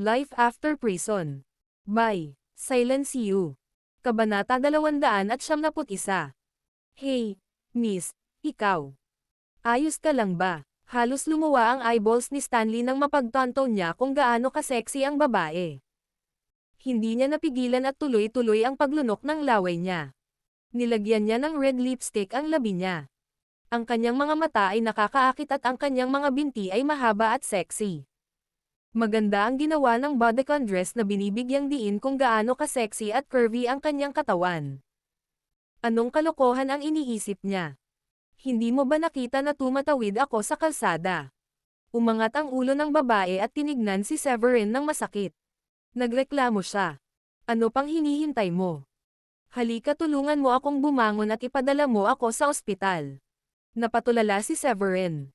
Life After Prison. By Silence You. Kabanata 271. Hey, Miss, ikaw. Ayos ka lang ba? Halos lumuwa ang eyeballs ni Stanley nang mapagtanto niya kung gaano ka-sexy ang babae. Hindi niya napigilan at tuloy-tuloy ang paglunok ng laway niya. Nilagyan niya ng red lipstick ang labi niya. Ang kanyang mga mata ay nakakaakit at ang kanyang mga binti ay mahaba at sexy. Maganda ang ginawa ng bodycon dress na binibigyang diin kung gaano ka-sexy at curvy ang kanyang katawan. Anong kalokohan ang iniisip niya? Hindi mo ba nakita na tumatawid ako sa kalsada? Umangat ang ulo ng babae at tinignan si Severin ng masakit. Nagreklamo siya. Ano pang hinihintay mo? Halika, tulungan mo akong bumangon at ipadala mo ako sa ospital. Napatulala si Severin.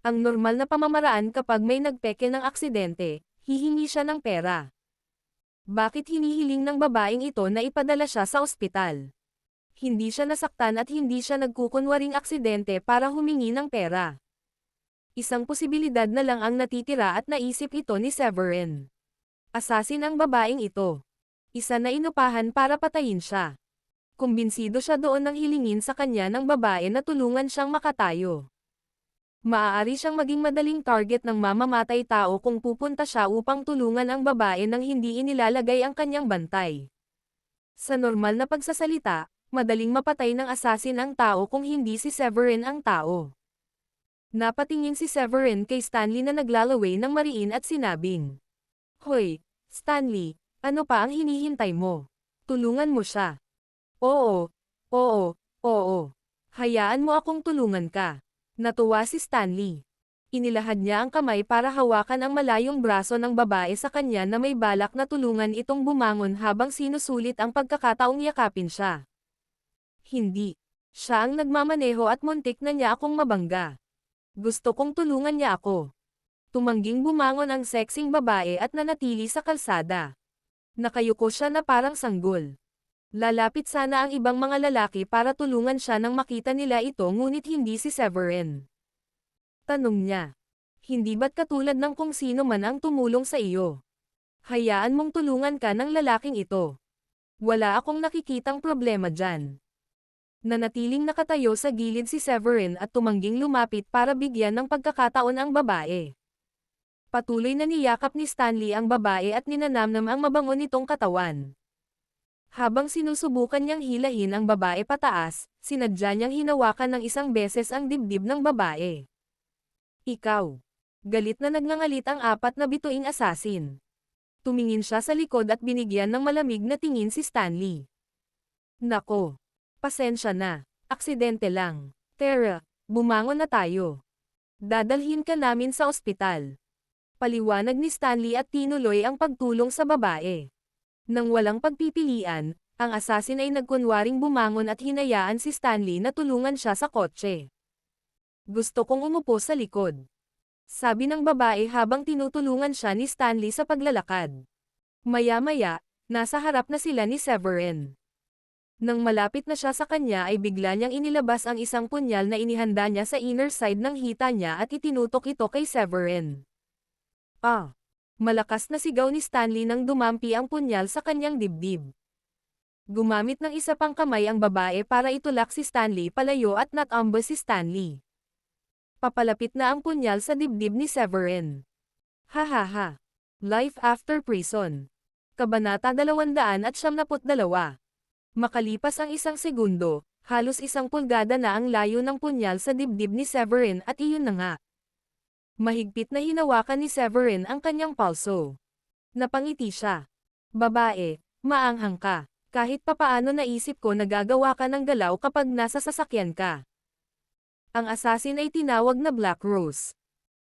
Ang normal na pamamaraan kapag may nagpeke ng aksidente, hihingi siya ng pera. Bakit hinihiling ng babaeng ito na ipadala siya sa ospital? Hindi siya nasaktan at hindi siya nagkukunwaring aksidente para humingi ng pera. Isang posibilidad na lang ang natitira at naisip ito ni Severin. Asasin ang babaeng ito. Isa na inupahan para patayin siya. Kumbinsido siya doon nang hilingin sa kanya ng babae na tulungan siyang makatayo. Maaari siyang maging madaling target ng mamamatay tao kung pupunta siya upang tulungan ang babae nang hindi inilalagay ang kanyang bantay. Sa normal na pagsasalita, madaling mapatay ng asasin ang tao kung hindi si Severin ang tao. Napatingin si Severin kay Stanley na naglalaway ng mariin at sinabing, "Hoy, Stanley, ano pa ang hinihintay mo? Tulungan mo siya." "Oo, oo, oo. Hayaan mo akong tulungan ka." Natuwa si Stanley. Inilahad niya ang kamay para hawakan ang malayong braso ng babae sa kanya na may balak na tulungan itong bumangon habang sinusulit ang pagkakataong yakapin siya. Hindi. Siya ang nagmamaneho at muntik na niya akong mabangga. Gusto kong tulungan niya ako. Tumangging bumangon ang sexing babae at nanatili sa kalsada. Nakayuko siya na parang sanggol. Lalapit sana ang ibang mga lalaki para tulungan siya nang makita nila ito ngunit hindi si Severin. Tanong niya. Hindi ba't katulad ng kung sino man ang tumulong sa iyo? Hayaan mong tulungan ka ng lalaking ito. Wala akong nakikitang problema dyan. Nanatiling nakatayo sa gilid si Severin at tumangging lumapit para bigyan ng pagkakataon ang babae. Patuloy na niyakap ni Stanley ang babae at ninanamnam ang mabango nitong katawan. Habang sinusubukan niyang hilahin ang babae pataas, sinadya niyang hinawakan ng isang beses ang dibdib ng babae. "Ikaw." Galit na nagngangalit ang apat na bituing asasin. Tumingin siya sa likod at binigyan ng malamig na tingin si Stanley. "Nako. Pasensya na. Aksidente lang. Tara, bumangon na tayo. Dadalhin ka namin sa ospital." Paliwanag ni Stanley at tinuloy ang pagtulong sa babae. Nang walang pagpipilian, ang asasin ay nagkunwaring bumangon at hinayaan si Stanley na tulungan siya sa kotse. "Gusto kong umupo sa likod," sabi ng babae habang tinutulungan siya ni Stanley sa paglalakad. Maya-maya, nasa harap na sila ni Severin. Nang malapit na siya sa kanya ay bigla niyang inilabas ang isang punyal na inihanda niya sa inner side ng hita niya at itinutok ito kay Severin. "Ah!" Malakas na sigaw ni Stanley nang dumampi ang punyal sa kanyang dibdib. Gumamit ng isa pang kamay ang babae para itulak si Stanley palayo at natambas si Stanley. Papalapit na ang punyal sa dibdib ni Severin. Ha. Life After Prison. Kabanata 272. Makalipas ang isang segundo, halos 1 pulgada na ang layo ng punyal sa dibdib ni Severin at iyon na nga. Mahigpit na hinawakan ni Severin ang kanyang palso. Napangiti siya. "Babae, maanghang ka. Kahit papaano naisip ko na gagawa ka ng galaw kapag nasa sasakyan ka." Ang asasin ay tinawag na Black Rose.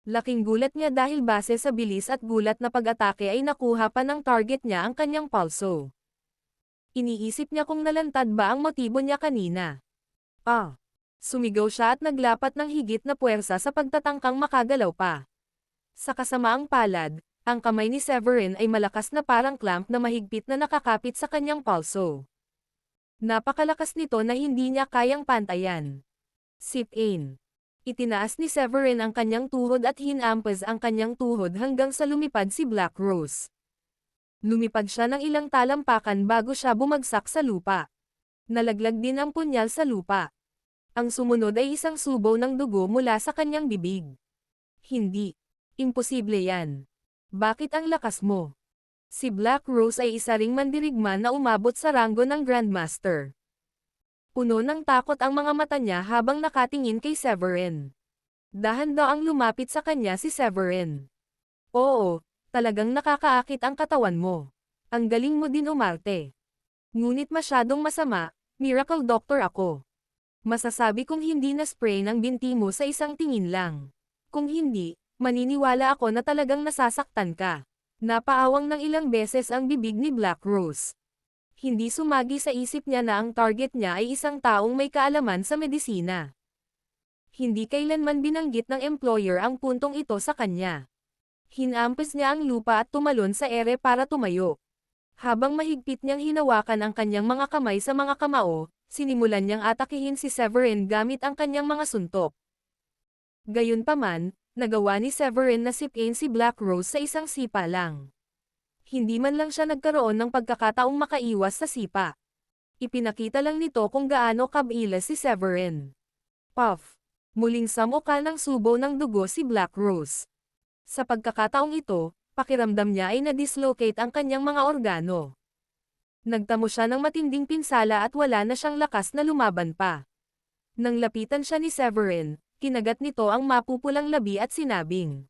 Laking gulat niya dahil base sa bilis at gulat na pag-atake ay nakuha pa ng target niya ang kanyang palso. Iniisip niya kung nalantad ba ang motibo niya kanina. "Ah!" Sumigaw siya at naglapat ng higit na puwersa sa pagtatangkang makagalaw pa. Sa kasamaang palad, ang kamay ni Severin ay malakas na parang clamp na mahigpit na nakakapit sa kanyang palso. Napakalakas nito na hindi niya kayang pantayan. Sip-in. Itinaas ni Severin ang kanyang tuhod at hinampas ang kanyang tuhod hanggang sa lumipad si Black Rose. Lumipad siya ng ilang talampakan bago siya bumagsak sa lupa. Nalaglag din ang punyal sa lupa. Ang sumunod ay isang subo ng dugo mula sa kanyang bibig. Hindi. Imposible yan. Bakit ang lakas mo? Si Black Rose ay isa ring mandirigma na umabot sa ranggo ng Grandmaster. Puno ng takot ang mga mata niya habang nakatingin kay Severin. Dahan-daang lumapit sa kanya si Severin. Oo, talagang nakakaakit ang katawan mo. Ang galing mo din umarte. Ngunit masyadong masama, miracle doctor ako. Masasabi kong hindi na spray ng binti mo sa isang tingin lang. Kung hindi, maniniwala ako na talagang nasasaktan ka. Napaawang ng ilang beses ang bibig ni Black Rose. Hindi sumagi sa isip niya na ang target niya ay isang taong may kaalaman sa medisina. Hindi kailanman binanggit ng employer ang puntong ito sa kanya. Hinampes niya ang lupa at tumalon sa ere para tumayo. Habang mahigpit niyang hinawakan ang kanyang mga kamay sa mga kamao, sinimulan niyang atakihin si Severin gamit ang kanyang mga suntok. Gayunpaman, nagawa ni Severin na sipin si Black Rose sa isang sipa lang. Hindi man lang siya nagkaroon ng pagkakataong makaiwas sa sipa. Ipinakita lang nito kung gaano kabilas si Severin. Puff! Muling samukal ng subo ng dugo si Black Rose. Sa pagkakataong ito, pakiramdam niya ay na-dislocate ang kanyang mga organo. Nagtamo siya ng matinding pinsala at wala na siyang lakas na lumaban pa. Nang lapitan siya ni Severin, kinagat nito ang mapupulang labi at sinabing,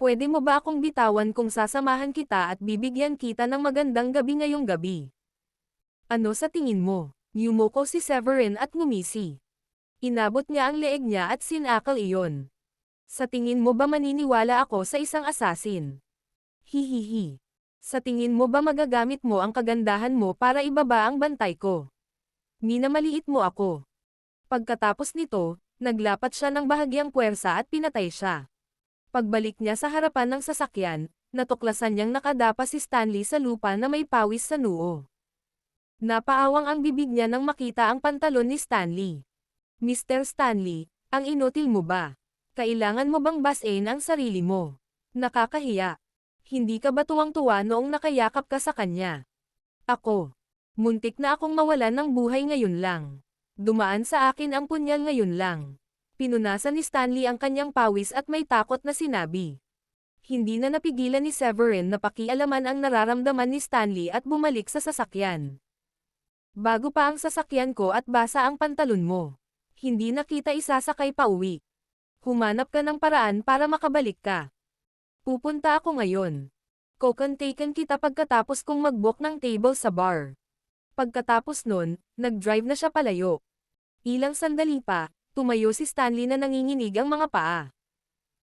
"Pwede mo ba akong bitawan kung sasamahan kita at bibigyan kita ng magandang gabi ngayong gabi?" Ano sa tingin mo? Yumuko si Severin at ngumisi. Inabot niya ang leeg niya at sinakal iyon. Sa tingin mo ba maniniwala ako sa isang asasin? Hihihi. Sa tingin mo ba magagamit mo ang kagandahan mo para ibaba ang bantay ko? Minamaliit mo ako. Pagkatapos nito, naglapat siya ng bahagyang puwersa at pinatay siya. Pagbalik niya sa harapan ng sasakyan, natuklasan niyang nakadapa si Stanley sa lupa na may pawis sa noo. Napaawang ang bibig niya nang makita ang pantalon ni Stanley. Mr. Stanley, ang inutil mo ba? Kailangan mo bang basain ang sarili mo? Nakakahiya. Hindi ka ba tuwang-tuwa noong nakayakap ka sa kanya? Ako. Muntik na akong mawalan ng buhay ngayon lang. Dumaan sa akin ang punyal ngayon lang. Pinunasan ni Stanley ang kanyang pawis at may takot na sinabi. Hindi na napigilan ni Severin na pakialaman ang nararamdaman ni Stanley at bumalik sa sasakyan. Bago pa ang sasakyan ko at basa ang pantalon mo. Hindi na kita isasakay pa uwi. Humanap ka ng paraan para makabalik ka. Pupunta ako ngayon. Kukontaken kita pagkatapos kong mag-book ng table sa bar. Pagkatapos nun, nag-drive na siya palayo. Ilang sandali pa, tumayo si Stanley na nanginginig ang mga paa.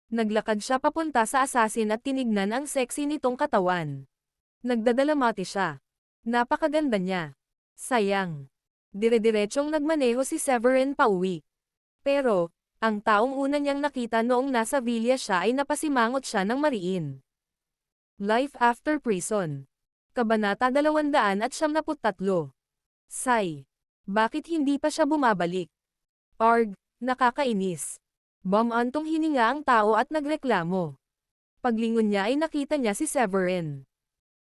Naglakad siya papunta sa asasin at tinignan ang sexy nitong katawan. Nagdadalamati siya. Napakaganda niya. Sayang. Dire-diretsong nagmaneho si Severin pauwi. Pero, ang taong una niyang nakita noong nasa villa siya ay napasimangot siya ng mariin. Life After Prison. Kabanata 273. Say. Bakit hindi pa siya bumabalik? Arg, nakakainis. Bumantong hininga ang tao at nagreklamo. Paglingon niya ay nakita niya si Severin.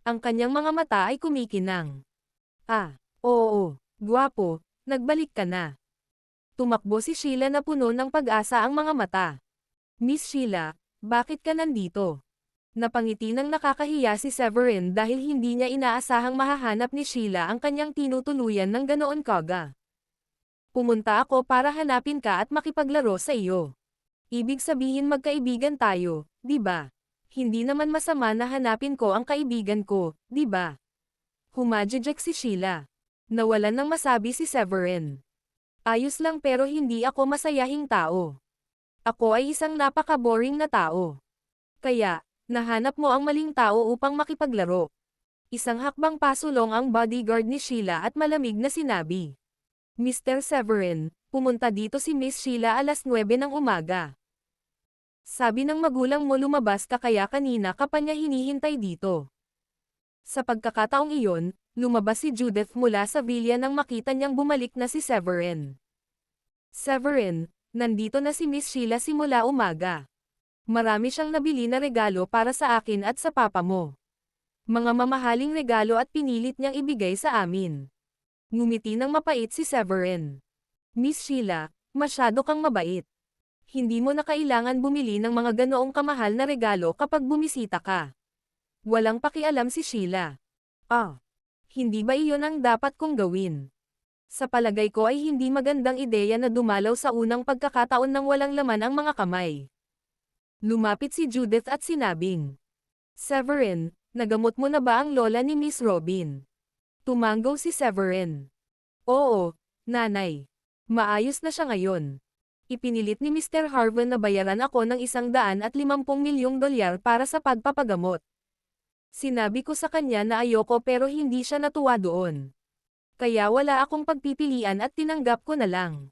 Ang kanyang mga mata ay kumikinang. Ah, oo. Gwapo, nagbalik ka na. Tumakbo si Sheila na puno ng pag-asa ang mga mata. Miss Sheila, bakit ka nandito? Napangiti ng nakakahiya si Severin dahil hindi niya inaasahang mahahanap ni Sheila ang kanyang tinutuluyan ng ganoon kaga. Pumunta ako para hanapin ka at makipaglaro sa iyo. Ibig sabihin magkaibigan tayo, di ba? Hindi naman masama na hanapin ko ang kaibigan ko, di ba? Humajijek si Sheila. Nawalan ng masabi si Severin. Ayos lang pero hindi ako masayahing tao. Ako ay isang napaka-boring na tao. Kaya, nahanap mo ang maling tao upang makipaglaro. Isang hakbang pasulong ang bodyguard ni Sheila at malamig na sinabi. Mr. Severin, pumunta dito si Miss Sheila alas 9 ng umaga. Sabi ng magulang mo lumabas ka kaya kanina ka pa niya hinihintay dito. Sa pagkakataong iyon, lumabas si Judith mula sa villa nang makita niyang bumalik na si Severin. Severin, nandito na si Miss Sheila simula umaga. Marami siyang nabili na regalo para sa akin at sa papa mo. Mga mamahaling regalo at pinilit niyang ibigay sa amin. Ngumiti ng mapait si Severin. Miss Sheila, masyado kang mabait. Hindi mo na kailangan bumili ng mga ganoong kamahal na regalo kapag bumisita ka. Walang pakialam si Sheila. Ah, hindi ba iyon ang dapat kong gawin? Sa palagay ko ay hindi magandang ideya na dumalaw sa unang pagkakataon ng walang laman ang mga kamay. Lumapit si Judith at sinabing, Severin, nagamot mo na ba ang lola ni Miss Robin? Tumanggaw si Severin. Oo, nanay. Maayos na siya ngayon. Ipinilit ni Mr. Harvin na bayaran ako ng $150 milyong para sa pagpapagamot. Sinabi ko sa kanya na ayoko pero hindi siya natuwa doon. Kaya wala akong pagpipilian at tinanggap ko na lang.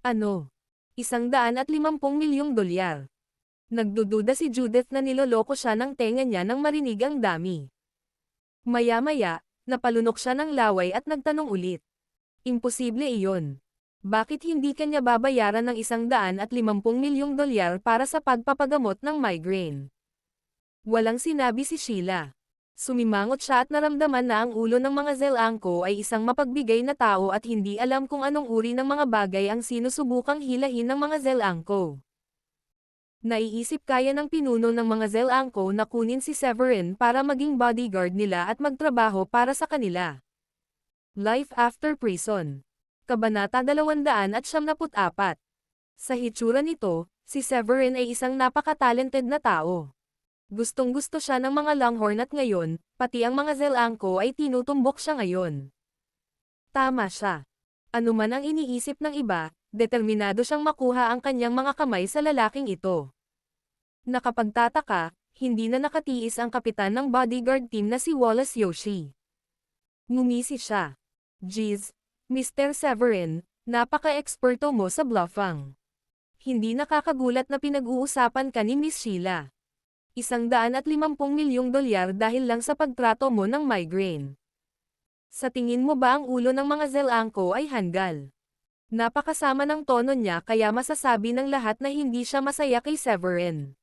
Ano? $150 milyong. Nagdududa si Judith na niloloko siya ng tenga niya nang marinig ang dami. Maya-maya, napalunok siya ng laway at nagtanong ulit. Imposible iyon. Bakit hindi kanya babayaran ng $150 milyong para sa pagpapagamot ng migraine? Walang sinabi si Sheila. Sumimangot siya at naramdaman na ang ulo ng mga Zelangko ay isang mapagbigay na tao at hindi alam kung anong uri ng mga bagay ang sinusubukang hilahin ng mga Zelangko. Naiisip kaya ng pinuno ng mga Zelangko na kunin si Severin para maging bodyguard nila at magtrabaho para sa kanila. Life After Prison. Kabanata 274. Sa hitsura nito, si Severin ay isang napaka-talented na tao. Gustong-gusto siya ng mga Longhorn at ngayon, pati ang mga Zelangko ay tinutumbok siya ngayon. Tama siya. Ano man ang iniisip ng iba, determinado siyang makuha ang kanyang mga kamay sa lalaking ito. Nakapagtataka, hindi na nakatiis ang kapitan ng bodyguard team na si Wallace Yoshi. Ngumisi siya. Jeez, Mr. Severin, napaka-eksperto mo sa bluffang. Hindi nakakagulat na pinag-uusapan ka ni Miss Sheila. $150 milyong dahil lang sa pagtrato mo ng migraine. Sa tingin mo ba ang ulo ng mga Zelangko ay hanggal? Napakasama ng tono niya kaya masasabi ng lahat na hindi siya masaya kay Severin.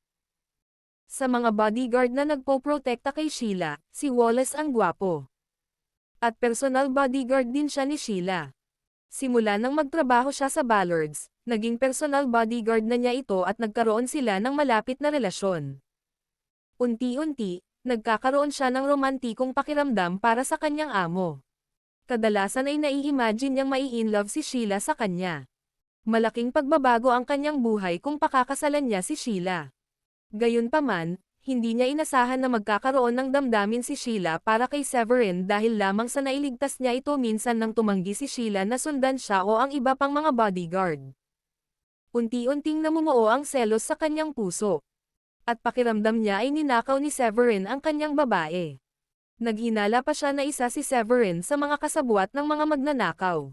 Sa mga bodyguard na nagpo-protekta kay Sheila, si Wallace ang gwapo. At personal bodyguard din siya ni Sheila. Simula nang magtrabaho siya sa Ballards, naging personal bodyguard na niya ito at nagkaroon sila ng malapit na relasyon. Unti-unti, nagkakaroon siya ng romantikong pakiramdam para sa kanyang amo. Kadalasan ay nai-imagine niyang mai-inlove si Sheila sa kanya. Malaking pagbabago ang kanyang buhay kung pakakasalan niya si Sheila. Gayunpaman, hindi niya inasahan na magkakaroon ng damdamin si Sheila para kay Severin dahil lamang sa nailigtas niya ito minsan nang tumanggi si Sheila na sundan siya o ang iba pang mga bodyguard. Unti-unting namumuo ang selos sa kanyang puso. At pakiramdam niya ay ninakaw ni Severin ang kanyang babae. Naghinala pa siya na isa si Severin sa mga kasabwat ng mga magnanakaw.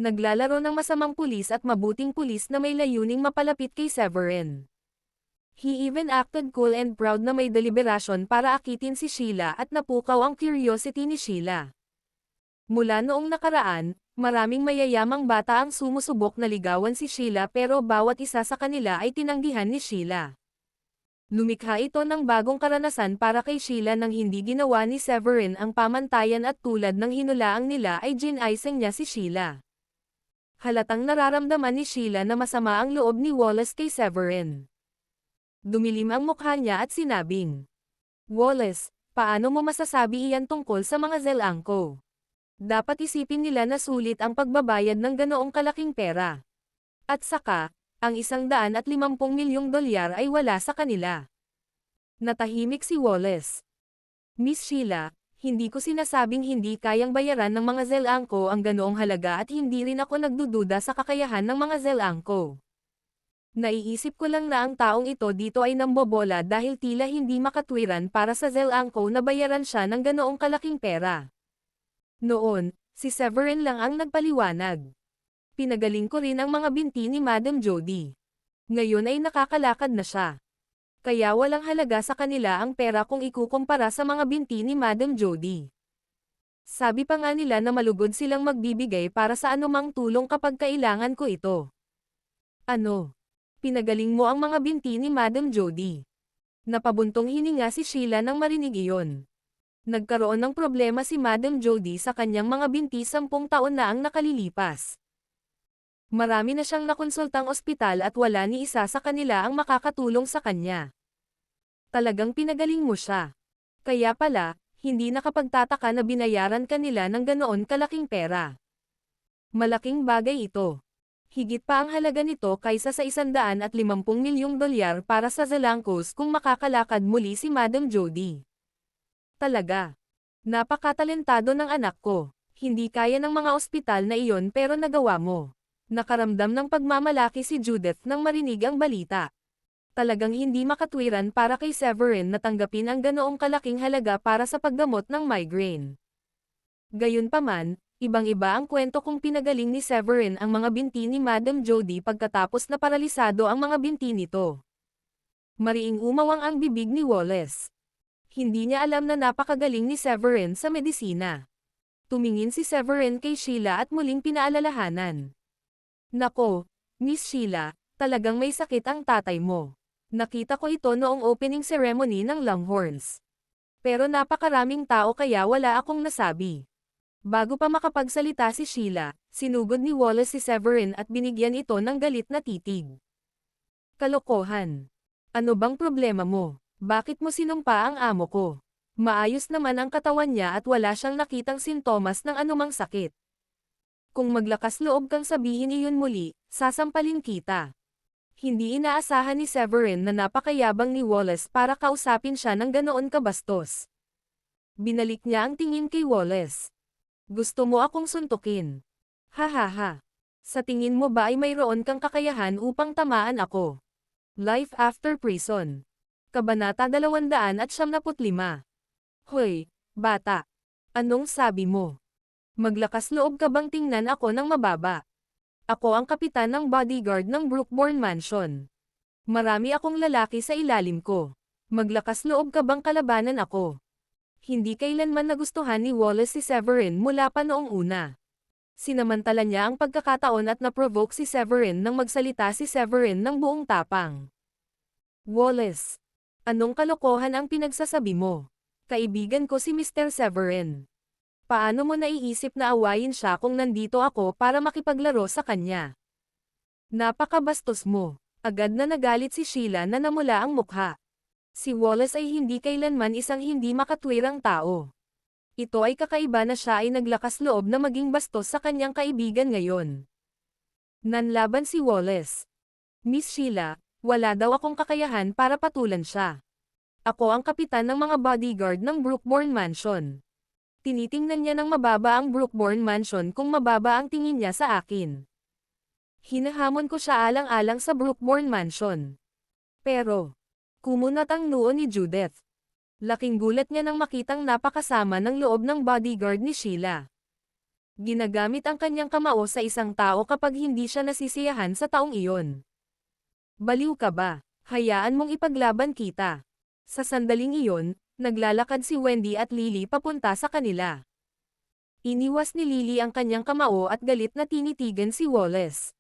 Naglalaro ng masamang pulis at mabuting pulis na may layuning mapalapit kay Severin. He even acted cool and proud na may deliberasyon para akitin si Sheila at napukaw ang curiosity ni Sheila. Mula noong nakaraan, maraming mayayamang bata ang sumusubok na ligawan si Sheila pero bawat isa sa kanila ay tinanggihan ni Sheila. Lumikha ito ng bagong karanasan para kay Sheila nang hindi ginawa ni Severin ang pamantayan at tulad ng hinulaang nila ay ginaising niya si Sheila. Halatang nararamdaman ni Sheila na masama ang loob ni Wallace kay Severin. Dumilim ang mukha niya at sinabing, Wallace, paano mo masasabi iyan tungkol sa mga Zelangko? Dapat isipin nila na sulit ang pagbabayad ng ganoong kalaking pera. At saka, ang $150 milyong ay wala sa kanila. Natahimik si Wallace. Miss Sheila, hindi ko sinasabing hindi kayang bayaran ng mga Zelangko ang ganoong halaga at hindi rin ako nagdududa sa kakayahan ng mga Zelangko. Naiisip ko lang na ang taong ito dito ay nambobola dahil tila hindi makatwiran para sa Zelangko na bayaran siya ng ganoong kalaking pera. Noon, si Severin lang ang nagpaliwanag. Pinagaling ko rin ang mga binti ni Madam Jody. Ngayon ay nakakalakad na siya. Kaya walang halaga sa kanila ang pera kung ikukumpara sa mga binti ni Madam Jody. Sabi pa nga nila na malugod silang magbibigay para sa anumang tulong kapag kailangan ko ito. Ano? Pinagaling mo ang mga binti ni Madam Jody. Napabuntong hininga si Sheila nang marinig iyon. Nagkaroon ng problema si Madam Jody sa kanyang mga binti 10 taon na ang nakalilipas. Marami na siyang nakonsultang ospital at wala ni isa sa kanila ang makakatulong sa kanya. Talagang pinagaling mo siya. Kaya pala, hindi nakapagtataka na binayaran kanila ng ganoon kalaking pera. Malaking bagay ito. Higit pa ang halaga nito kaysa sa 150 milyong dolyar para sa Zalancos kung makakalakad muli si Madam Jody. Talaga. Napakatalentado ng anak ko. Hindi kaya ng mga ospital na iyon pero nagawa mo. Nakaramdam ng pagmamalaki si Judith nang marinig ang balita. Talagang hindi makatwiran para kay Severin na tanggapin ang ganoong kalaking halaga para sa paggamot ng migraine. Gayunpaman, ibang-iba ang kwento kung pinagaling ni Severin ang mga binti ni Madam Jody pagkatapos na paralisado ang mga binti nito. Mariing umawang ang bibig ni Wallace. Hindi niya alam na napakagaling ni Severin sa medisina. Tumingin si Severin kay Sheila at muling pinaalalahanan. Nako, Miss Sheila, talagang may sakit ang tatay mo. Nakita ko ito noong opening ceremony ng Longhorns. Pero napakaraming tao kaya wala akong nasabi. Bago pa makapagsalita si Sheila, sinugod ni Wallace si Severin at binigyan ito ng galit na titig. Kalokohan. Ano bang problema mo? Bakit mo sinumpa ang amo ko? Maayos naman ang katawan niya at wala siyang nakitang sintomas ng anumang sakit. Kung maglakas loob kang sabihin iyon muli, sasampalin kita. Hindi inaasahan ni Severin na napakayabang ni Wallace para kausapin siya ng ganoon kabastos. Binalik niya ang tingin kay Wallace. Gusto mo akong suntukin? Hahaha. Sa tingin mo ba ay mayroon kang kakayahan upang tamaan ako? Life after prison. Kabanata 275. Hoy, bata. Anong sabi mo? Maglakas loob ka bang tingnan ako ng mababa? Ako ang kapitan ng bodyguard ng Brookbourne Mansion. Marami akong lalaki sa ilalim ko. Maglakas loob ka bang kalabanan ako? Hindi kailanman nagustuhan ni Wallace si Severin mula pa noong una. Sinamantala niya ang pagkakataon at naprovoke si Severin nang magsalita si Severin ng buong tapang. Wallace. Anong kalokohan ang pinagsasabi mo? Kaibigan ko si Mr. Severin. Paano mo naiisip na awayin siya kung nandito ako para makipaglaro sa kanya? Napakabastos mo. Agad na nagalit si Sheila na namula ang mukha. Si Wallace ay hindi kailanman isang hindi makatwirang tao. Ito ay kakaiba na siya ay naglakas loob na maging bastos sa kanyang kaibigan ngayon. Nanlaban si Wallace. Miss Sheila, wala daw akong kakayahan para patulan siya. Ako ang kapitan ng mga bodyguard ng Brookbourne Mansion. Tinitingnan niya ng mababa ang Brookbourne Mansion kung mababa ang tingin niya sa akin. Hinahamon ko siya alang-alang sa Brookbourne Mansion. Pero, kumunat ang noo ni Judith. Laking gulat niya nang makitang napakasama ng loob ng bodyguard ni Sheila. Ginagamit ang kanyang kamao sa isang tao kapag hindi siya nasisiyahan sa taong iyon. Baliw ka ba? Hayaan mong ipaglaban kita. Sa sandaling iyon, naglalakad si Wendy at Lily papunta sa kanila. Iniwas ni Lily ang kanyang kamao at galit na tinitigan si Wallace.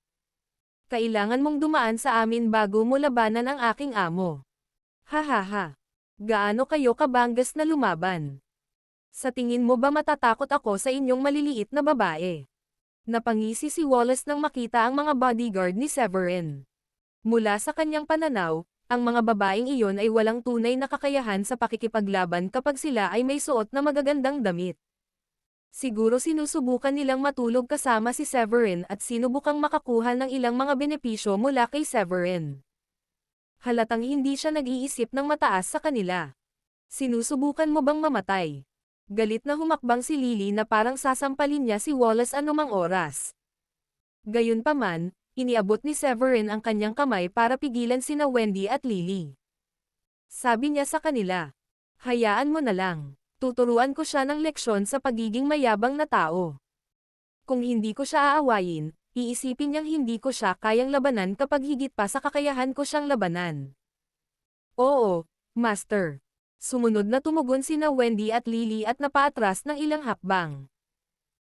Kailangan mong dumaan sa amin bago mo labanan ang aking amo. Hahaha. Gaano kayo kabanggas na lumaban? Sa tingin mo ba matatakot ako sa inyong maliliit na babae? Napangisi si Wallace nang makita ang mga bodyguard ni Severin. Mula sa kanyang pananaw, ang mga babaeng iyon ay walang tunay na kakayahan sa pakikipaglaban kapag sila ay may suot na magagandang damit. Siguro sinusubukan nilang matulog kasama si Severin at sinubukang makakuha ng ilang mga benepisyo mula kay Severin. Halatang hindi siya nag-iisip ng mataas sa kanila. Sinusubukan mo bang mamatay? Galit na humakbang si Lily na parang sasampalin niya si Wallace anumang oras. Gayunpaman, iniabot ni Severin ang kanyang kamay para pigilan sina Wendy at Lily. Sabi niya sa kanila, hayaan mo na lang. Tuturuan ko siya ng leksyon sa pagiging mayabang na tao. Kung hindi ko siya aawayin, iisipin niyang hindi ko siya kayang labanan kapag higit pa sa kakayahan ko siyang labanan. Oo, Master. Sumunod na tumugon sina Wendy at Lily at napaatras ng ilang hakbang.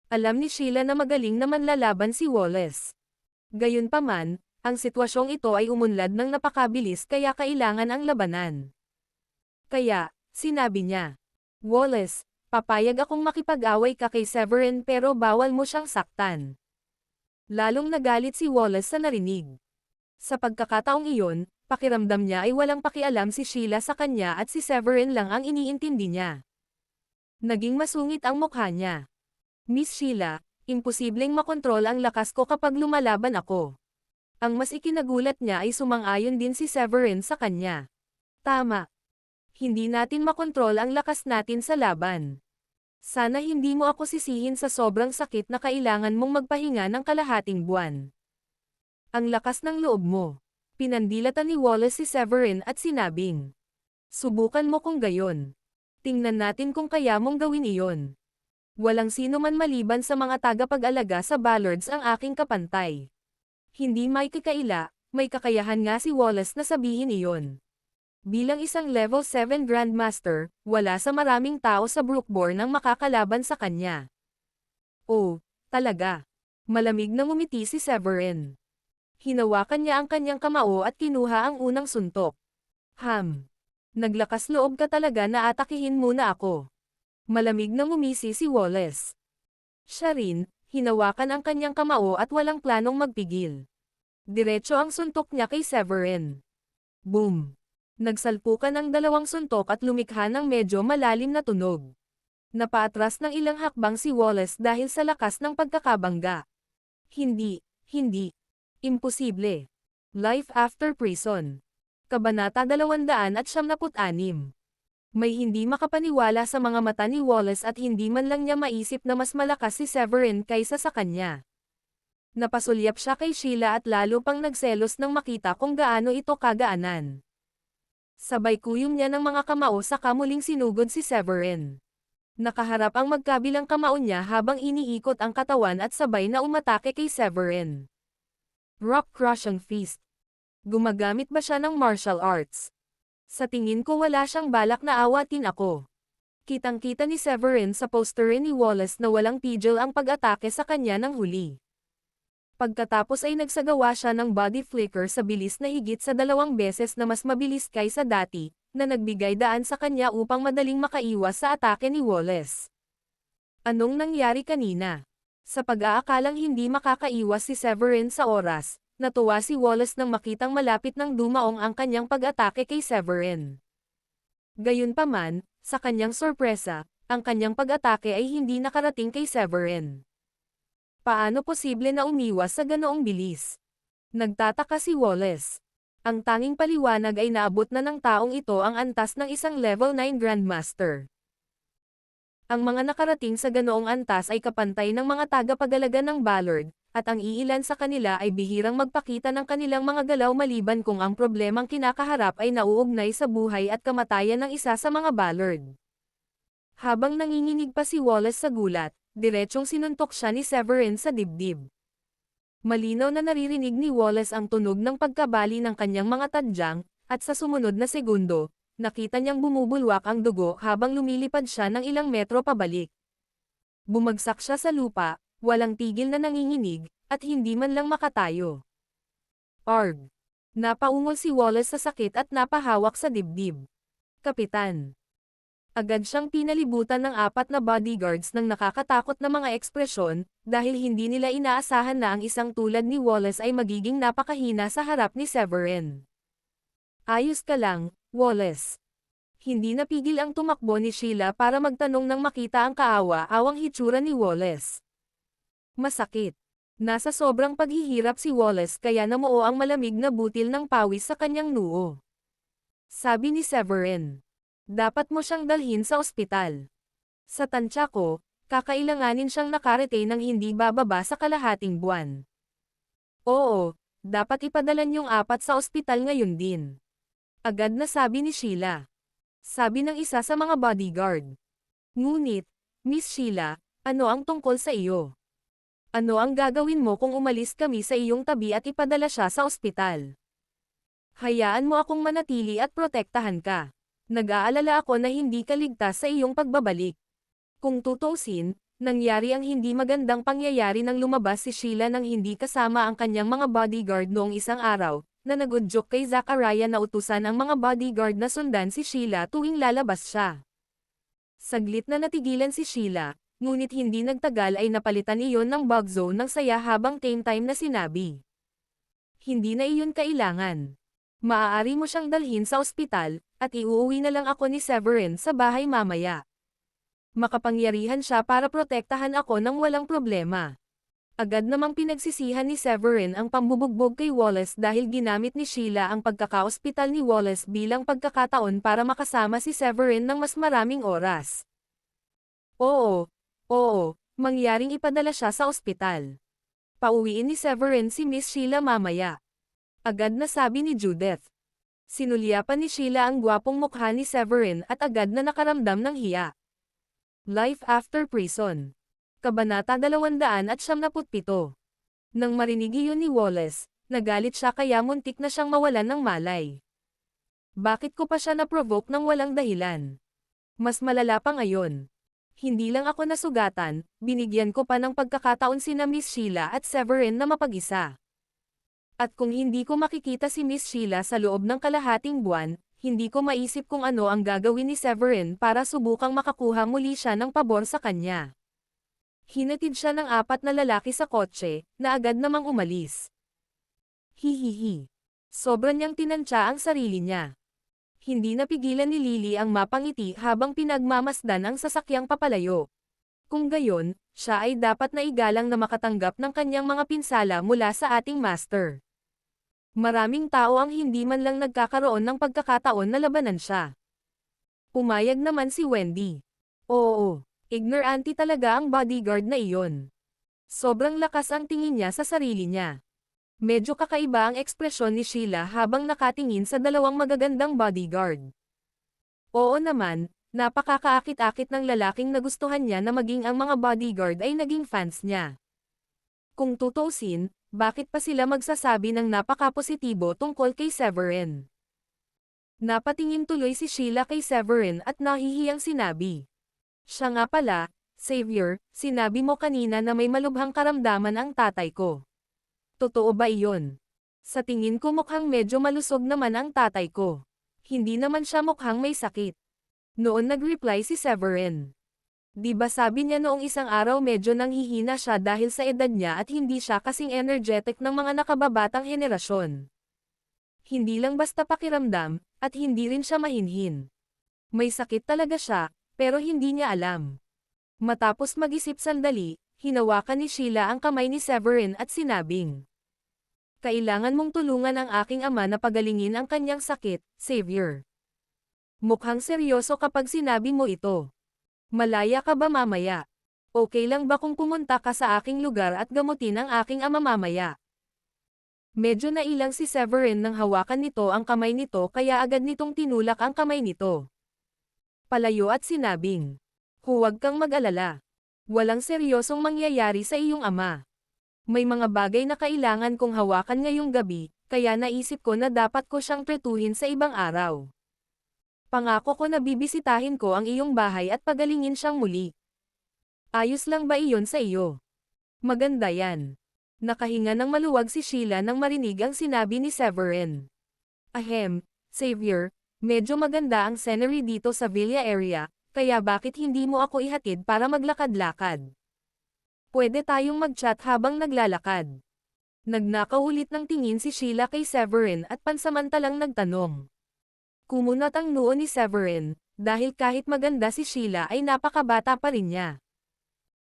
Alam ni Sheila na magaling naman lalaban si Wallace. Gayunpaman, ang sitwasyong ito ay umunlad ng napakabilis kaya kailangan ang labanan. Kaya, sinabi niya, Wallace, papayag akong makipag-away ka kay Severin pero bawal mo siyang saktan. Lalong nagalit si Wallace sa narinig. Sa pagkakataong iyon, pakiramdam niya ay walang pakialam si Sheila sa kanya at si Severin lang ang iniintindi niya. Naging masungit ang mukha niya. Miss Sheila, imposibleng makontrol ang lakas ko kapag lumalaban ako. Ang mas ikinagulat niya ay sumang-ayon din si Severin sa kanya. Tama. Hindi natin makontrol ang lakas natin sa laban. Sana hindi mo ako sisihin sa sobrang sakit na kailangan mong magpahinga ng kalahating buwan. Ang lakas ng loob mo. Pinandilatan ni Wallace si Severin at sinabing, subukan mo kung gayon. Tingnan natin kung kaya mong gawin iyon. Walang sino man maliban sa mga tagapag-alaga sa Ballards ang aking kapantay. Hindi may kakaila, may kakayahan nga si Wallace na sabihin iyon. Bilang isang level 7 Grandmaster, wala sa maraming tao sa Brookborn ang makakalaban sa kanya. Oh, talaga. Malamig na ngumiti si Severin. Hinawakan niya ang kanyang kamao at kinuha ang unang suntok. Naglakas loob ka talaga na atakihin muna ako. Malamig na ngumisi si Wallace. Siya rin, hinawakan ang kanyang kamao at walang planong magpigil. Diretso ang suntok niya kay Severin. Boom! Nagsalpukan ang dalawang suntok at lumikha ng medyo malalim na tunog. Napaatras ng ilang hakbang si Wallace dahil sa lakas ng pagkakabangga. Hindi. Imposible. Life after prison. Kabanata 296. May hindi makapaniwala sa mga mata ni Wallace at hindi man lang niya maisip na mas malakas si Severin kaysa sa kanya. Napasulyap siya kay Sheila at lalo pang nagselos nang makita kung gaano ito kagaanan. Sabay kuyom niya ng mga kamao saka muling sinugod si Severin. Nakaharap ang magkabilang kamao niya habang iniikot ang katawan at sabay na umatake kay Severin. Rock Crushing Fist. Gumagamit ba siya ng martial arts? Sa tingin ko wala siyang balak na awatin ako. Kitang-kita ni Severin sa poster ni Wallace na walang tigil ang pag-atake sa kanya ng huli. Pagkatapos ay nagsagawa siya ng body flicker sa bilis na higit sa 2 beses na mas mabilis kaysa dati, na nagbigay daan sa kanya upang madaling makaiwas sa atake ni Wallace. Anong nangyari kanina? Sa pag-aakalang hindi makakaiwas si Severin sa oras, natuwa si Wallace nang makitang malapit ng dumaong ang kanyang pag-atake kay Severin. Gayunpaman, sa kanyang sorpresa, ang kanyang pag-atake ay hindi nakarating kay Severin. Paano posible na umiwas sa ganoong bilis? Nagtataka si Wallace. Ang tanging paliwanag ay naabot na ng taong ito ang antas ng isang level 9 Grandmaster. Ang mga nakarating sa ganoong antas ay kapantay ng mga tagapagalaga ng Ballard, at ang iilan sa kanila ay bihirang magpakita ng kanilang mga galaw maliban kung ang problemang kinakaharap ay nauugnay sa buhay at kamatayan ng isa sa mga Ballard. Habang nanginginig pa si Wallace sa gulat, diretsong sinuntok siya ni Severin sa dibdib. Malinaw na naririnig ni Wallace ang tunog ng pagkabali ng kanyang mga tadyang, at sa sumunod na segundo, nakita niyang bumubulwak ang dugo habang lumilipad siya ng ilang metro pabalik. Bumagsak siya sa lupa, walang tigil na nanginginig, at hindi man lang makatayo. Arg! Napaungol si Wallace sa sakit at napahawak sa dibdib. Kapitan! Agad siyang pinalibutan ng 4 na bodyguards ng nakakatakot na mga ekspresyon, dahil hindi nila inaasahan na ang isang tulad ni Wallace ay magiging napakahina sa harap ni Severin. Ayos ka lang, Wallace. Hindi napigil ang tumakbo ni Sheila para magtanong nang makita ang kaawa-awang hitsura ni Wallace. Masakit. Nasa sobrang paghihirap si Wallace kaya namuo ang malamig na butil ng pawis sa kanyang noo. Sabi ni Severin. Dapat mo siyang dalhin sa ospital. Sa tansya ko, kakailanganin siyang nakarete ng hindi bababa sa kalahating buwan. Oo, dapat ipadala niyong 4 sa ospital ngayon din. Agad na sabi ni Sheila. Sabi ng isa sa mga bodyguard. Ngunit, Miss Sheila, ano ang tungkol sa iyo? Ano ang gagawin mo kung umalis kami sa iyong tabi at ipadala siya sa ospital? Hayaan mo akong manatili at protektahan ka. Nag-aalala ako na hindi ka ligtas sa iyong pagbabalik. Kung tutuusin, nangyari ang hindi magandang pangyayari nang lumabas si Sheila nang hindi kasama ang kanyang mga bodyguard noong isang araw, na nagudyok kay Zachariah na utusan ang mga bodyguard na sundan si Sheila tuwing lalabas siya. Saglit na natigilan si Sheila, ngunit hindi nagtagal ay napalitan iyon ng bug zone ng saya habang same time na sinabi. Hindi na iyon kailangan. Maaari mo siyang dalhin sa ospital, at iuuwi na lang ako ni Severin sa bahay mamaya. Makapangyarihan siya para protektahan ako ng walang problema. Agad namang pinagsisihan ni Severin ang pambubugbog kay Wallace dahil ginamit ni Sheila ang pagkaka-ospital ni Wallace bilang pagkakataon para makasama si Severin ng mas maraming oras. Oo, mangyaring ipadala siya sa ospital. Pauwiin ni Severin si Miss Sheila mamaya. Agad na sabi ni Judith. Sinulyapan ni Sheila ang gwapong mukha ni Severin at agad na nakaramdam ng hiya. Life after prison. Kabanata 277. Nang marinig iyon ni Wallace, nagalit siya kaya muntik na siyang mawalan ng malay. Bakit ko pa siya na-provoke ng walang dahilan? Mas malala pa ngayon. Hindi lang ako nasugatan, binigyan ko pa ng pagkakataon sina Miss Sheila at Severin na mapag-isa. At kung hindi ko makikita si Miss Sheila sa loob ng kalahating buwan, hindi ko maisip kung ano ang gagawin ni Severin para subukang makakuha muli siya ng pabor sa kanya. Hinatid siya ng 4 na lalaki sa kotse, na agad namang umalis. Hihihi. Sobra niyang tinantya ang sarili niya. Hindi napigilan ni Lily ang mapangiti habang pinagmamasdan ang sasakyang papalayo. Kung gayon, siya ay dapat na igalang na makatanggap ng kanyang mga pinsala mula sa ating master. Maraming tao ang hindi man lang nagkakaroon ng pagkakataon na labanan siya. Pumayag naman si Wendy. Oo. Ignorante talaga ang bodyguard na iyon. Sobrang lakas ang tingin niya sa sarili niya. Medyo kakaiba ang ekspresyon ni Sheila habang nakatingin sa dalawang magagandang bodyguard. Oo naman, napakakaakit-akit ng lalaking nagustuhan niya na maging ang mga bodyguard ay naging fans niya. Kung tutuusin, bakit pa sila magsasabi ng napaka-positibo tungkol kay Severin? Napatingin tuloy si Sheila kay Severin at nahihiyang sinabi. Siya nga pala, Xavier, sinabi mo kanina na may malubhang karamdaman ang tatay ko. Totoo ba iyon? Sa tingin ko mukhang medyo malusog naman ang tatay ko. Hindi naman siya mukhang may sakit. Noon nag-reply si Severin. Di ba sabi niya noong isang araw medyo nanghihina siya dahil sa edad niya at hindi siya kasing energetic ng mga nakababatang henerasyon. Hindi lang basta pakiramdam, at hindi rin siya mahinhin. May sakit talaga siya, pero hindi niya alam. Matapos mag-isip sandali, hinawakan ni Sheila ang kamay ni Severin at sinabing, kailangan mong tulungan ang aking ama na pagalingin ang kanyang sakit, Xavier. Mukhang seryoso kapag sinabi mo ito. Malaya ka ba mamaya? Okay lang ba kung pumunta ka sa aking lugar at gamutin ang aking ama mamaya? Medyo nailang si Severin nang hawakan nito ang kamay nito kaya agad nitong tinulak ang kamay nito. Palayo at sinabing, huwag kang mag-alala. Walang seryosong mangyayari sa iyong ama. May mga bagay na kailangan kong hawakan ngayong gabi, kaya naisip ko na dapat ko siyang tretuhin sa ibang araw. Pangako ko na bibisitahin ko ang iyong bahay at pagalingin siyang muli. Ayos lang ba iyon sa iyo? Maganda yan. Nakahinga ng maluwag si Sheila nang marinig ang sinabi ni Severin. Ahem, Xavier, medyo maganda ang scenery dito sa Villa area, kaya bakit hindi mo ako ihatid para maglakad-lakad? Pwede tayong mag-chat habang naglalakad. Nagnakaulit ng tingin si Sheila kay Severin at pansamantalang nagtanong. Kumunat ang noo ni Severin, dahil kahit maganda si Sheila ay napakabata pa rin niya.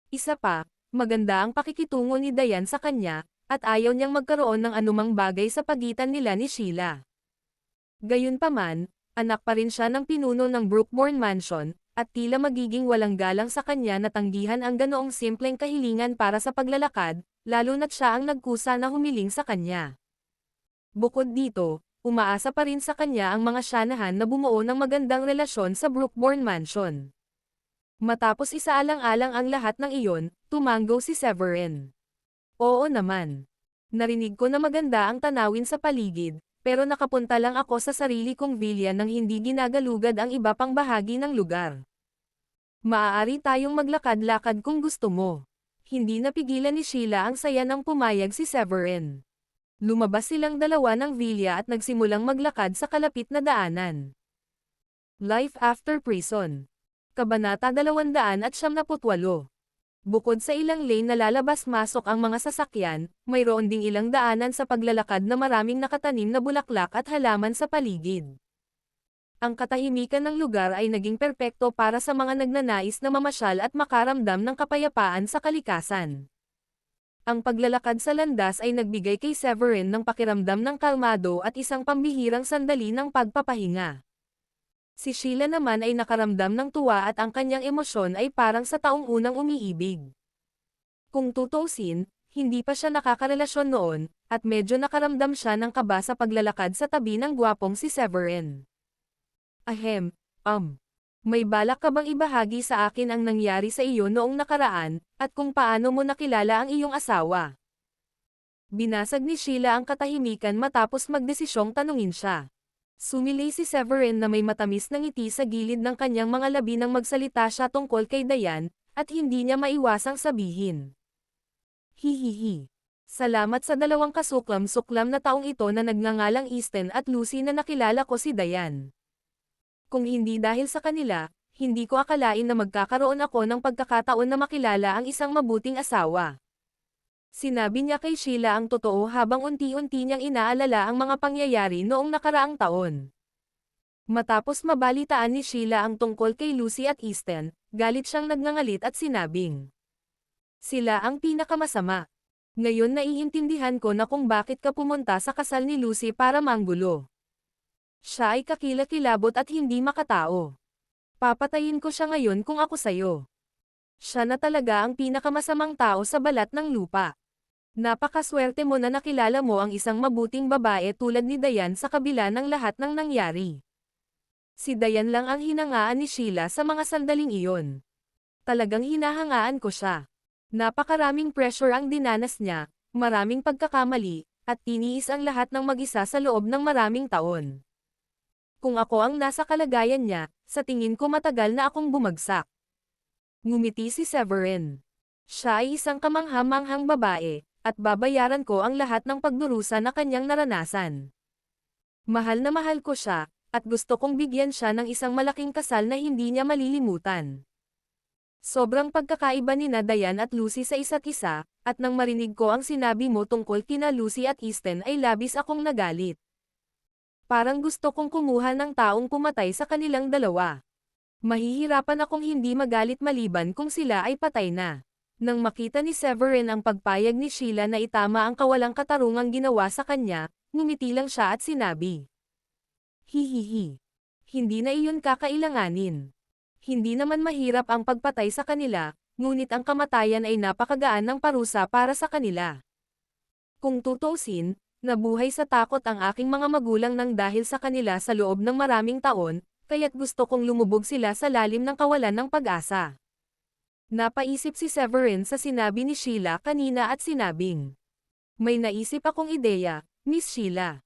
Isa pa, maganda ang pakikitungo ni Diane sa kanya, at ayaw niyang magkaroon ng anumang bagay sa pagitan nila ni Sheila. Gayunpaman, anak pa rin siya ng pinuno ng Brookbourne Mansion, at tila magiging walang galang sa kanya na tanggihan ang ganoong simpleng kahilingan para sa paglalakad, lalo na't siya ang nagkusa na humiling sa kanya. Bukod dito, umaasa pa rin sa kanya ang mga Shanahan na bumuo ng magandang relasyon sa Brookbourne Mansion. Matapos isaalang-alang ang lahat ng iyon, tumanggo si Severin. Oo naman. Narinig ko na maganda ang tanawin sa paligid, pero nakapunta lang ako sa sarili kong villa nang hindi ginagalugad ang iba pang bahagi ng lugar. Maaari tayong maglakad-lakad kung gusto mo. Hindi napigilan ni Sheila ang saya nang pumayag si Severin. Lumabas silang dalawa ng villa at nagsimulang maglakad sa kalapit na daanan. Life After Prison. Kabanata 278. Bukod sa ilang lane na lalabas-masok ang mga sasakyan, mayroon ding ilang daanan sa paglalakad na maraming nakatanim na bulaklak at halaman sa paligid. Ang katahimikan ng lugar ay naging perpekto para sa mga nagnanais na mamasyal at makaramdam ng kapayapaan sa kalikasan. Ang paglalakad sa landas ay nagbigay kay Severin ng pakiramdam ng kalmado at isang pambihirang sandali ng pagpapahinga. Si Sheila naman ay nakaramdam ng tuwa at ang kanyang emosyon ay parang sa taong unang umiibig. Kung tutuusin, hindi pa siya nakakarelasyon noon, at medyo nakaramdam siya ng kaba sa paglalakad sa tabi ng gwapong si Severin. Ahem, may balak ka bang ibahagi sa akin ang nangyari sa iyo noong nakaraan, at kung paano mo nakilala ang iyong asawa? Binasag ni Sheila ang katahimikan matapos magdesisyong tanungin siya. Sumilay si Severin na may matamis na ngiti sa gilid ng kanyang mga labi nang magsalita siya tungkol kay Diane, at hindi niya maiwasang sabihin. Hihihi. Salamat sa dalawang kasuklam-suklam na taong ito na nagngangalang Easton at Lucy na nakilala ko si Diane. Kung hindi dahil sa kanila, hindi ko akalain na magkakaroon ako ng pagkakataon na makilala ang isang mabuting asawa. Sinabi niya kay Sheila ang totoo habang unti-unti niyang inaalala ang mga pangyayari noong nakaraang taon. Matapos mabalitaan ni Sheila ang tungkol kay Lucy at Easton, galit siyang nagngangalit at sinabing, "Sila ang pinakamasama. Ngayon naiintindihan ko na kung bakit ka pumunta sa kasal ni Lucy para manggulo." Siya ay kakilakilabot at hindi makatao. Papatayin ko siya ngayon kung ako sayo. Siya na talaga ang pinakamasamang tao sa balat ng lupa. Napakaswerte mo na nakilala mo ang isang mabuting babae tulad ni Diane sa kabila ng lahat ng nangyari. Si Diane lang ang hinangaan ni Sheila sa mga sandaling iyon. Talagang hinahangaan ko siya. Napakaraming pressure ang dinanas niya, maraming pagkakamali, at tiniis ang lahat ng mag-isa sa loob ng maraming taon. Kung ako ang nasa kalagayan niya, sa tingin ko matagal na akong bumagsak. Ngumiti si Severin. Siya ay isang kamangha-manghang babae, at babayaran ko ang lahat ng pagdurusa na kanyang naranasan. Mahal na mahal ko siya, at gusto kong bigyan siya ng isang malaking kasal na hindi niya malilimutan. Sobrang pagkakaiba nina Diane at Lucy sa isa't isa, at nang marinig ko ang sinabi mo tungkol kina Lucy at Easton ay labis akong nagalit. Parang gusto kong kumuha ng taong pumatay sa kanilang dalawa. Mahihirapan akong hindi magalit maliban kung sila ay patay na. Nang makita ni Severin ang pagpayag ni Sheila na itama ang kawalang katarungang ginawa sa kanya, ngumiti lang siya at sinabi, "Hihihi. Hindi na iyon kakailanganin. Hindi naman mahirap ang pagpatay sa kanila, ngunit ang kamatayan ay napakagaan ng parusa para sa kanila. Kung tutuusin, nabuhay sa takot ang aking mga magulang nang dahil sa kanila sa loob ng maraming taon, kaya't gusto kong lumubog sila sa lalim ng kawalan ng pag-asa." Napaisip si Severin sa sinabi ni Sheila kanina at sinabing, "May naisip akong ideya, Miss Sheila.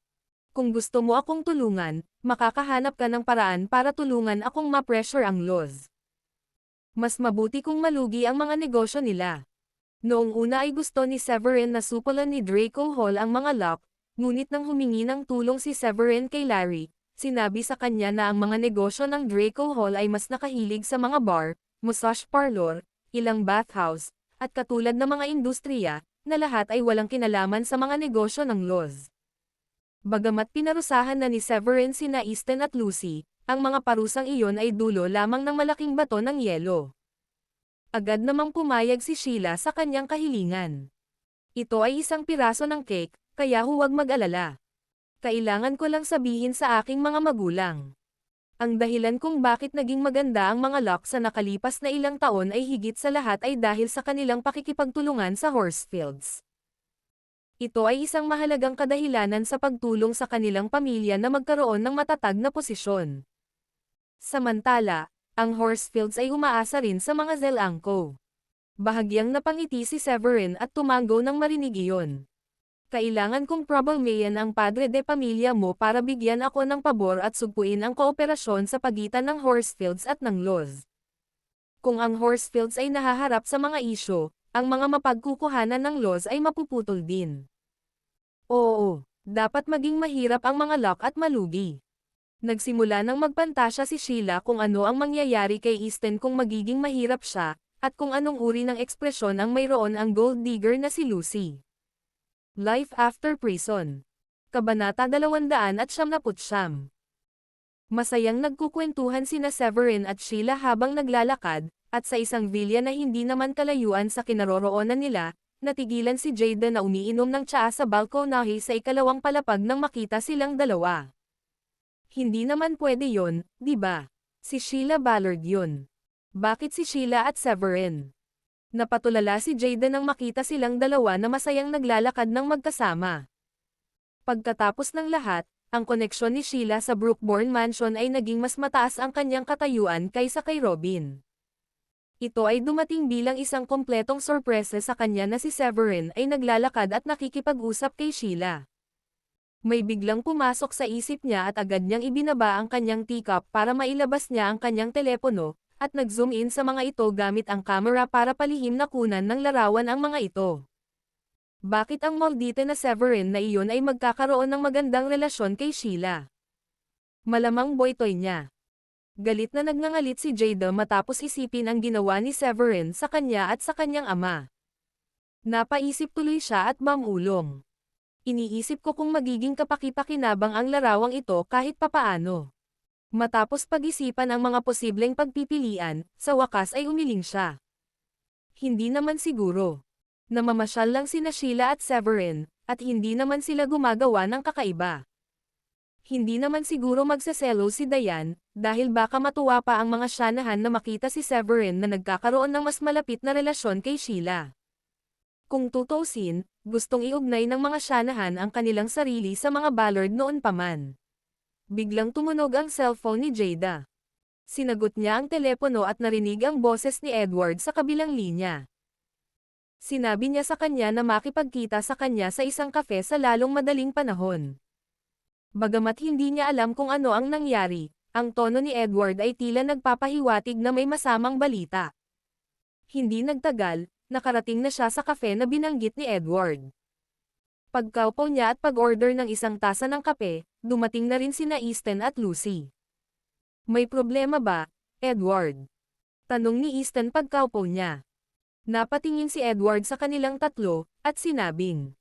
Kung gusto mo akong tulungan, makakahanap ka ng paraan para tulungan akong ma-pressure ang laws. Mas mabuti kung malugi ang mga negosyo nila." Noong una ay gusto ni Severin na supulan ni Draco Hall ang mga lock, ngunit nang humingi ng tulong si Severin kay Larry, sinabi sa kanya na ang mga negosyo ng Draco Hall ay mas nakahilig sa mga bar, massage parlor, ilang bathhouse, at katulad ng mga industriya, na lahat ay walang kinalaman sa mga negosyo ng laws. Bagamat pinarusahan na ni Severin sina Easton at Lucy, ang mga parusang iyon ay dulo lamang ng malaking bato ng yelo. Agad namang pumayag si Sheila sa kanyang kahilingan. "Ito ay isang piraso ng cake, kaya huwag mag-alala. Kailangan ko lang sabihin sa aking mga magulang. Ang dahilan kung bakit naging maganda ang mga lock sa nakalipas na ilang taon ay higit sa lahat ay dahil sa kanilang pakikipagtulungan sa Horsfields. Ito ay isang mahalagang kadahilanan sa pagtulong sa kanilang pamilya na magkaroon ng matatag na posisyon. Samantala, ang Horsfields ay umaasa rin sa mga Zelangko." Bahagyang napangiti si Severin at tumango nang marinig iyon. "Kailangan kong problemayan ang padre de pamilya mo para bigyan ako ng pabor at sugpuin ang kooperasyon sa pagitan ng Horsfields at ng laws. Kung ang Horsfields ay nahaharap sa mga isyo, ang mga mapagkukuhanan ng laws ay mapuputol din." Oo, dapat maging mahirap ang mga lock at malugi. Nagsimula nang magpantasya si Sheila kung ano ang mangyayari kay Easton kung magiging mahirap siya, at kung anong uri ng ekspresyon ang mayroon ang gold digger na si Lucy. Life After Prison. Kabanata 299. Masayang nagkukwentuhan sina Severin at Sheila habang naglalakad, at sa isang villa na hindi naman kalayuan sa kinaroroonan nila, natigilan si Jada na umiinom ng tsaa sa balkonahe sa ikalawang palapag nang makita silang dalawa. Hindi naman pwede yon, di ba? Si Sheila Ballard yun. Bakit si Sheila at Severin? Napatulala si Jada nang makita silang dalawa na masayang naglalakad ng magkasama. Pagkatapos ng lahat, ang koneksyon ni Sheila sa Brookbourne Mansion ay naging mas mataas ang kanyang katayuan kaysa kay Robin. Ito ay dumating bilang isang kompletong sorpresa sa kanya na si Severin ay naglalakad at nakikipag-usap kay Sheila. May biglang pumasok sa isip niya at agad niyang ibinaba ang kanyang teacup para mailabas niya ang kanyang telepono, at nag-zoom in sa mga ito gamit ang camera para palihim na kunan ng larawan ang mga ito. Bakit ang maldita na Severin na iyon ay magkakaroon ng magandang relasyon kay Sheila? Malamang boytoy niya. Galit na nagngangalit si Jada matapos isipin ang ginawa ni Severin sa kanya at sa kanyang ama. Napaisip tuloy siya at mamulong. Iniisip ko kung magiging kapaki-pakinabang ang larawang ito kahit papaano. Matapos pag-isipan ang mga posibleng pagpipilian, sa wakas ay umiling siya. Hindi naman siguro. Namamasyal lang sina Sheila at Severin, at hindi naman sila gumagawa ng kakaiba. Hindi naman siguro magsaselo si Diane, dahil baka matuwa pa ang mga Shanahan na makita si Severin na nagkakaroon ng mas malapit na relasyon kay Sheila. Kung tutuusin, gustong iugnay ng mga Shanahan ang kanilang sarili sa mga Ballard noon pa man. Biglang tumunog ang cellphone ni Jada. Sinagot niya ang telepono at narinig ang boses ni Edward sa kabilang linya. Sinabi niya sa kanya na makipagkita sa kanya sa isang kafe sa lalong madaling panahon. Bagamat hindi niya alam kung ano ang nangyari, ang tono ni Edward ay tila nagpapahiwatig na may masamang balita. Hindi nagtagal, nakarating na siya sa kafe na binanggit ni Edward. Pagkaupo niya at pag-order ng isang tasa ng kape, dumating na rin sina Easton at Lucy. May problema ba, Edward? Tanong ni Easton pagkaupo niya. Napatingin si Edward sa kanilang tatlo, at sinabing,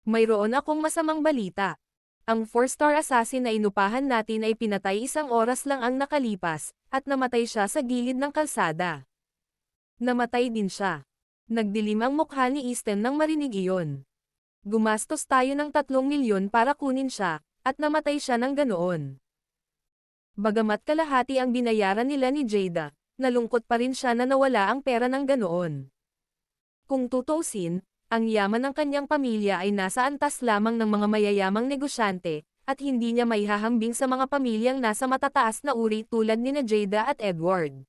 mayroon akong masamang balita. Ang 4-star assassin na inupahan natin ay pinatay 1 oras lang ang nakalipas, at namatay siya sa gilid ng kalsada. Namatay din siya. Nagdilim ang mukha ni Easton nang marinig iyon. Gumastos tayo ng 3 milyon para kunin siya, at namatay siya ng ganoon. Bagamat kalahati ang binayaran nila ni Jada, nalungkot pa rin siya na nawala ang pera ng ganoon. Kung tutuusin, ang yaman ng kanyang pamilya ay nasa antas lamang ng mga mayayamang negosyante, at hindi niya maihahambing sa mga pamilyang nasa matataas na uri tulad ni Jada at Edward.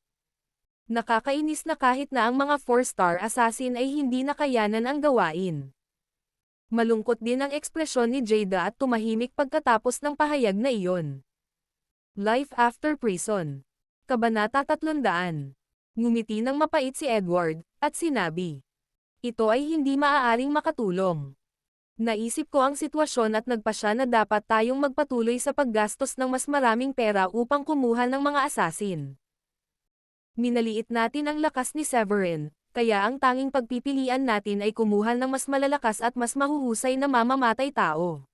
Nakakainis na kahit na ang mga 4-star assassin ay hindi nakayanan ang gawain. Malungkot din ang ekspresyon ni Jada at tumahimik pagkatapos ng pahayag na iyon. Life After Prison. Kabanata 300. Ngumiti ng mapait si Edward, at sinabi, ito ay hindi maaaring makatulong. Naisip ko ang sitwasyon at nagpasya na dapat tayong magpatuloy sa paggastos ng mas maraming pera upang kumuha ng mga assassin. Minaliit natin ang lakas ni Severin, kaya ang tanging pagpipilian natin ay kumuha ng mas malalakas at mas mahuhusay na mamamatay tao.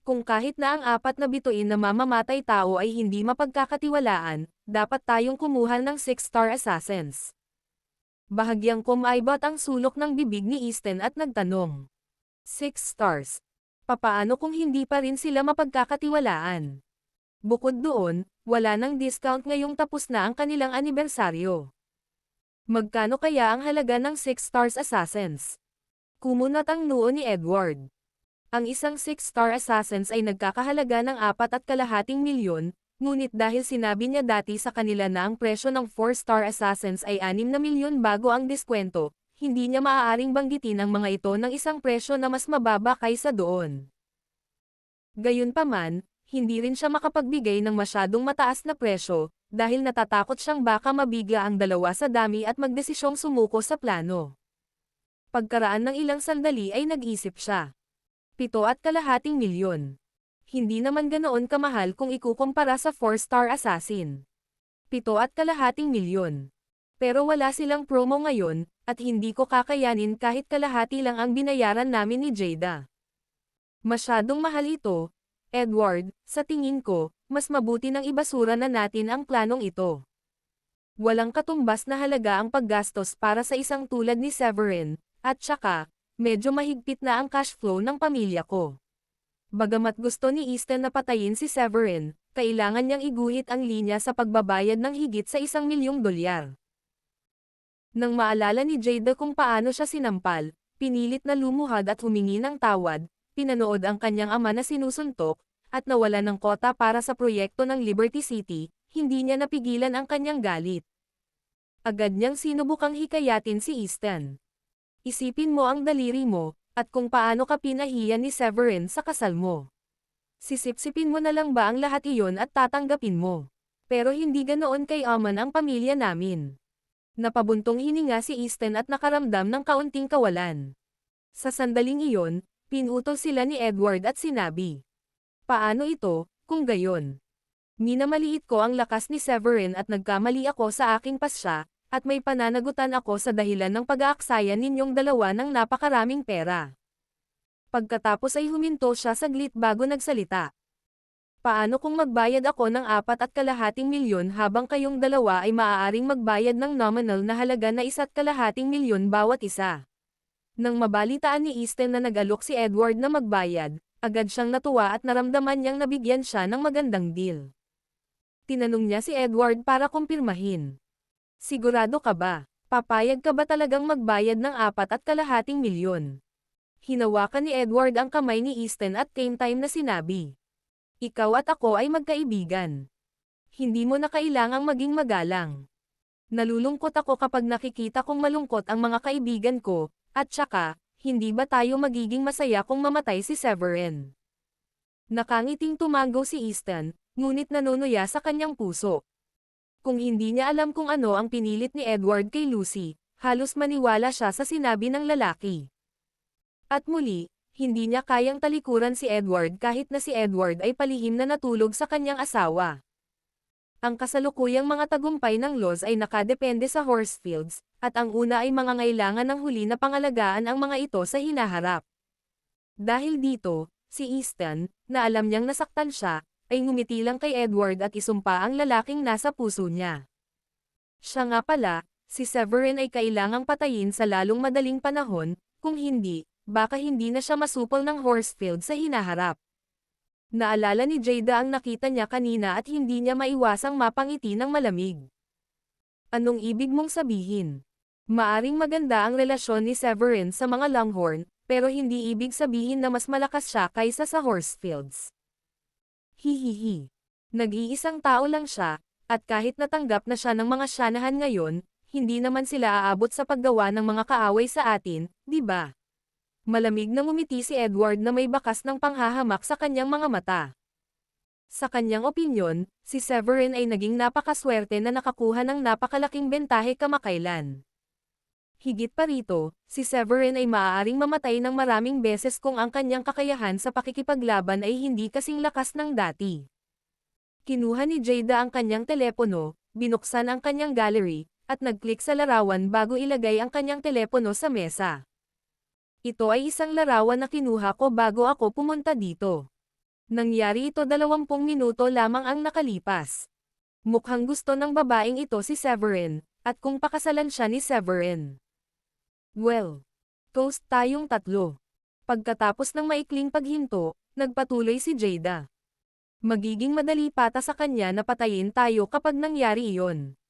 Kung kahit na ang 4 na bituin na mamamatay tao ay hindi mapagkakatiwalaan, dapat tayong kumuha ng 6-star assassins. Bahagyang kumaibot ang sulok ng bibig ni Easton at nagtanong. 6 stars. Papaano kung hindi pa rin sila mapagkakatiwalaan? Bukod doon, wala nang discount ngayong tapos na ang kanilang anibersaryo. Magkano kaya ang halaga ng 6 stars assassins? Kumunat ang noo ni Edward. Ang isang 6-star assassins ay nagkakahalaga ng 4.5 milyon, ngunit dahil sinabi niya dati sa kanila na ang presyo ng 4-star assassins ay 6 na milyon bago ang diskwento, hindi niya maaaring banggitin ang mga ito ng isang presyo na mas mababa kaysa doon. Gayunpaman, hindi rin siya makapagbigay ng masyadong mataas na presyo, dahil natatakot siyang baka mabigla ang dalawa sa dami at magdesisyong sumuko sa plano. Pagkaraan ng ilang sandali ay nag-isip siya. 7.5 milyon. Hindi naman ganoon kamahal kung ikukumpara sa 4-star assassin. 7.5 milyon. Pero wala silang promo ngayon, at hindi ko kakayanin kahit kalahati lang ang binayaran namin ni Jada. Masyadong mahal ito, Edward, sa tingin ko, mas mabuti nang ibasura na natin ang planong ito. Walang katumbas na halaga ang paggastos para sa isang tulad ni Severin, at saka, medyo mahigpit na ang cash flow ng pamilya ko. Bagamat gusto ni Easton na patayin si Severin, kailangan niyang iguhit ang linya sa pagbabayad ng higit sa $1,000,000. Nang maalala ni Jada kung paano siya sinampal, pinilit na lumuhad at humingi ng tawad, pinanood ang kanyang ama na sinusuntok, at nawala ng kota para sa proyekto ng Liberty City, hindi niya napigilan ang kanyang galit. Agad niyang sinubukang hikayatin si Easton. Isipin mo ang daliri mo, at kung paano ka pinahiyan ni Severin sa kasal mo. Sisipsipin mo na lang ba ang lahat iyon at tatanggapin mo? Pero hindi ganoon kay Aman ang pamilya namin. Napabuntong hininga si Easton at nakaramdam ng kaunting kawalan. Sa sandaling iyon, pinutol sila ni Edward at sinabi. Paano ito, kung gayon? Minamaliit ko ang lakas ni Severin at nagkamali ako sa aking pasya, at may pananagutan ako sa dahilan ng pag-aaksaya ninyong dalawa ng napakaraming pera. Pagkatapos ay huminto siya saglit bago nagsalita. Paano kung magbayad ako ng 4.5 milyon habang kayong dalawa ay maaaring magbayad ng nominal na halaga na 1.5 milyon bawat isa? Nang mabalitaan ni Easton na nag-alok si Edward na magbayad, agad siyang natuwa at naramdaman niyang nabigyan siya ng magandang deal. Tinanong niya si Edward para kumpirmahin. Sigurado ka ba? Papayag ka ba talagang magbayad ng 4.5 milyon? Hinawakan ni Edward ang kamay ni Easton at same time na sinabi. Ikaw at ako ay magkaibigan. Hindi mo na kailangang maging magalang. Nalulungkot ako kapag nakikita kong malungkot ang mga kaibigan ko, at saka, hindi ba tayo magiging masaya kung mamatay si Severin? Nakangiting tumango si Easton, ngunit nanunuya sa kanyang puso. Kung hindi niya alam kung ano ang pinilit ni Edward kay Lucy, halos maniwala siya sa sinabi ng lalaki. At muli, hindi niya kayang talikuran si Edward kahit na si Edward ay palihim na natulog sa kanyang asawa. Ang kasalukuyang mga tagumpay ng Loz ay nakadepende sa Horsfields, at ang una ay mangangailangan ng huli na pangalagaan ang mga ito sa hinaharap. Dahil dito, si Easton, na alam niyang nasaktan siya, ay ngumiti lang kay Edward at isumpa ang lalaking nasa puso niya. Siya nga pala, si Severin ay kailangang patayin sa lalong madaling panahon, kung hindi, baka hindi na siya masupol ng Horsfield sa hinaharap. Naalala ni Jada ang nakita niya kanina at hindi niya maiwasang mapangiti ng malamig. Anong ibig mong sabihin? Maaring maganda ang relasyon ni Severin sa mga Longhorn, pero hindi ibig sabihin na mas malakas siya kaysa sa Horsfields. Hihihi. Nag-iisang tao lang siya, at kahit natanggap na siya ng mga syanahan ngayon, hindi naman sila aabot sa paggawa ng mga kaaway sa atin, di ba? Malamig na ngumiti si Edward na may bakas ng panghahamak sa kanyang mga mata. Sa kanyang opinyon, si Severin ay naging napakaswerte na nakakuha ng napakalaking bentahe kamakailan. Higit pa rito, si Severin ay maaaring mamatay ng maraming beses kung ang kanyang kakayahan sa pakikipaglaban ay hindi kasing lakas ng dati. Kinuha ni Jada ang kanyang telepono, binuksan ang kanyang gallery, at nag-click sa larawan bago ilagay ang kanyang telepono sa mesa. Ito ay isang larawan na kinuha ko bago ako pumunta dito. Nangyari ito 20 minuto lamang ang nakalipas. Mukhang gusto ng babaeng ito si Severin, at kung pakasalan siya ni Severin. Well, toast tayong tatlo. Pagkatapos ng maikling paghinto, nagpatuloy si Jada. Magiging madali pata sa kanya na patayin tayo kapag nangyari iyon.